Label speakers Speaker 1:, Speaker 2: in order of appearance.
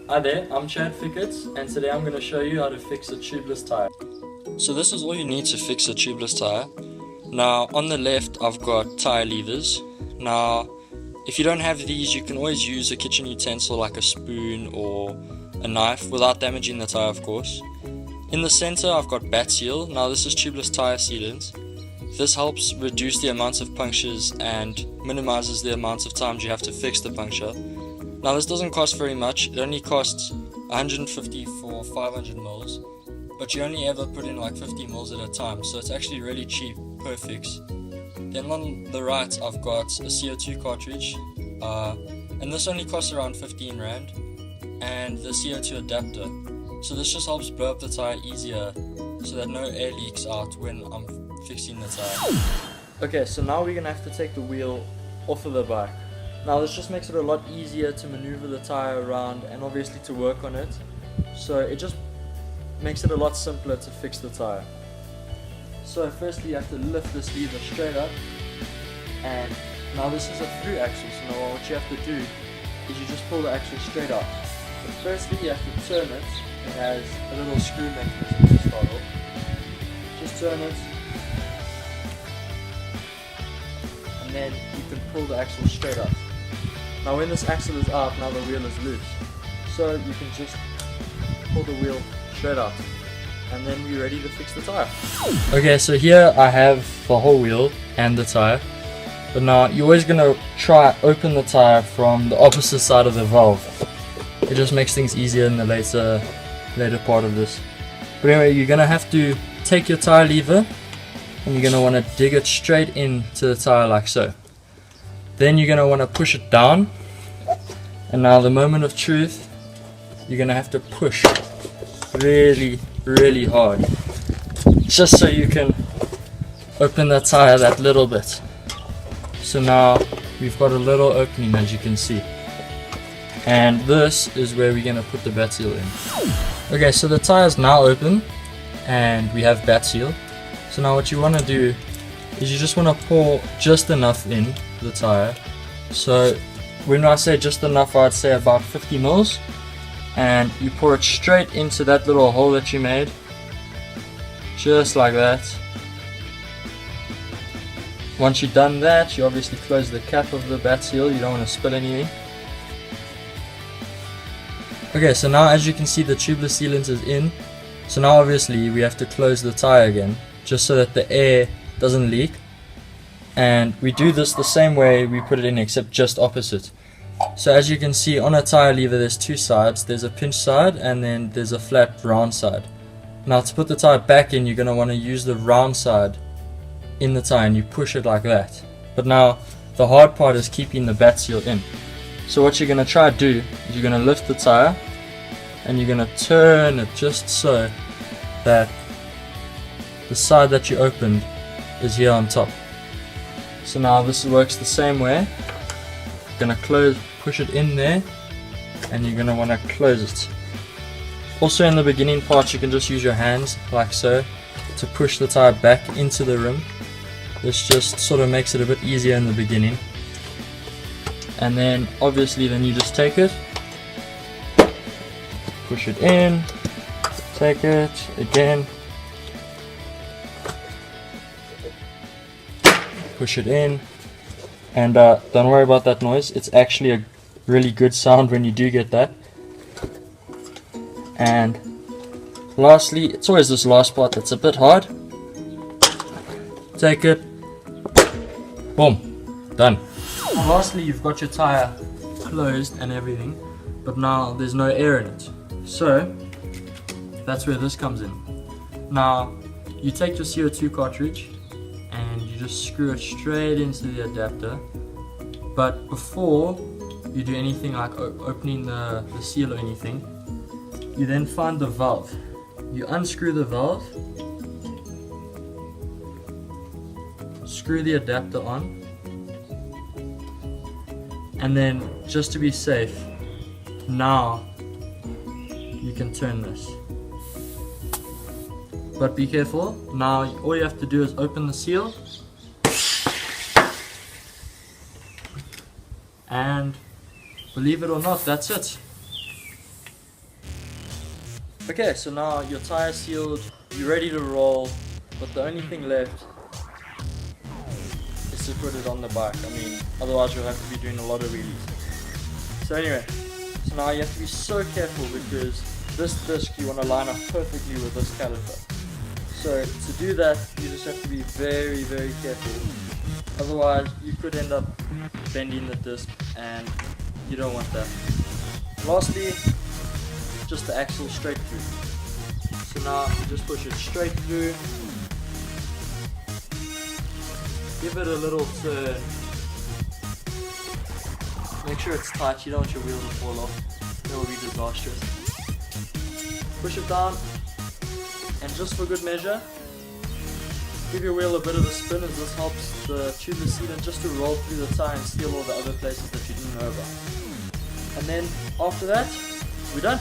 Speaker 1: Hi there, I'm Fikkert, and today I'm going to show you how to fix a tubeless tire. So this is all you need to fix a tubeless tire. Now on the left I've got tire levers. Now if you don't have these, you can always use a kitchen utensil like a spoon or a knife without damaging the tire, of course. In the center I've got bat seal. Now this is tubeless tire sealant. This helps reduce the amount of punctures and minimizes the amount of times you have to fix the puncture. Now this doesn't cost very much, it only costs 150 for 500 mils, but you only ever put in like 50 mils at a time, so it's actually really cheap per fix. Then on the right I've got a CO2 cartridge, and this only costs around 15 rand, and the CO2 adapter. So this just helps blow up the tire easier so that no air leaks out when I'm fixing the tire. Okay, so now we're going to have to take the wheel off of the bike. Now this just makes it a lot easier to maneuver the tire around and obviously to work on it. So it just makes it a lot simpler to fix the tire. So firstly you have to lift this lever straight up, and now this is a through axle, so now what you have to do is you just pull the axle straight up. But firstly you have to turn it. It has a little screw mechanism to start off. Just turn it, and then you can pull the axle straight up. Now when this axle is out, now the wheel is loose. So you can just pull the wheel straight out, and then you're ready to fix the tire. Okay, so here I have the whole wheel and the tire. But now you're always going to try open the tire from the opposite side of the valve. It just makes things easier in the later part of this. But anyway, you're going to have to take your tire lever and you're going to want to dig it straight into the tire like so. Then you're going to want to push it down, and now the moment of truth, you're going to have to push really hard just so you can open the tire that little bit. So now we've got a little opening, as you can see, and this is where we're going to put the bat seal in. Okay, so the tire is now open and we have bat seal. So now what you want to do is you just want to pour just enough in the tire. So when I say just enough, I'd say about 50 mils, and you pour it straight into that little hole that you made, just like that. Once you've done that, you obviously close the cap of the bat seal, you don't want to spill anything. Okay, so now as you can see, the tubeless sealant is in. So now obviously we have to close the tire again, just so that the air doesn't leak. And we do this the same way we put it in, except just opposite. So as you can see, on a tire lever there's two sides. There's a pinch side and then there's a flat round side. Now to put the tire back in, you're going to want to use the round side in the tire, and you push it like that. But now the hard part is keeping the bat seal in. So what you're going to try to do is you're going to lift the tire and you're going to turn it just so that the side that you opened is here on top. So now this works the same way. You're going to push it in there, and you're going to want to close it. Also in the beginning part, you can just use your hands like so to push the tire back into the rim. This just sort of makes it a bit easier in the beginning. And then obviously then you just take it, push it in, take it again, push it in, and don't worry about that noise. It's actually a really good sound when you do get that. And lastly, it's always this last part that's a bit hard. Take it, boom, done. And lastly, you've got your tire closed and everything, but now there's no air in it. So that's where this comes in. Now you take your CO2 cartridge and you just screw it straight into the adapter. But before you do anything like opening the seal or anything, you then find the valve. You unscrew the valve, screw the adapter on, and then just to be safe, now you can turn this. But be careful, now all you have to do is open the seal, and believe it or not, that's it. Okay, so now your tire is sealed, you're ready to roll, but the only thing left is to put it on the bike. I mean, otherwise you'll have to be doing a lot of wheelies. So anyway, so now you have to be so careful because this disc you want to line up perfectly with this caliper. So to do that, you just have to be very, very careful. Otherwise, you could end up bending the disc and you don't want that. Lastly, just the axle straight through. So now you just push it straight through. Give it a little turn. Make sure it's tight, you don't want your wheels to fall off. That will be disastrous. Push it down, and just for good measure, give your wheel a bit of a spin as this helps the tubeless sealant just to roll through the tire and steal all the other places that you didn't know about. And then after that, we're done.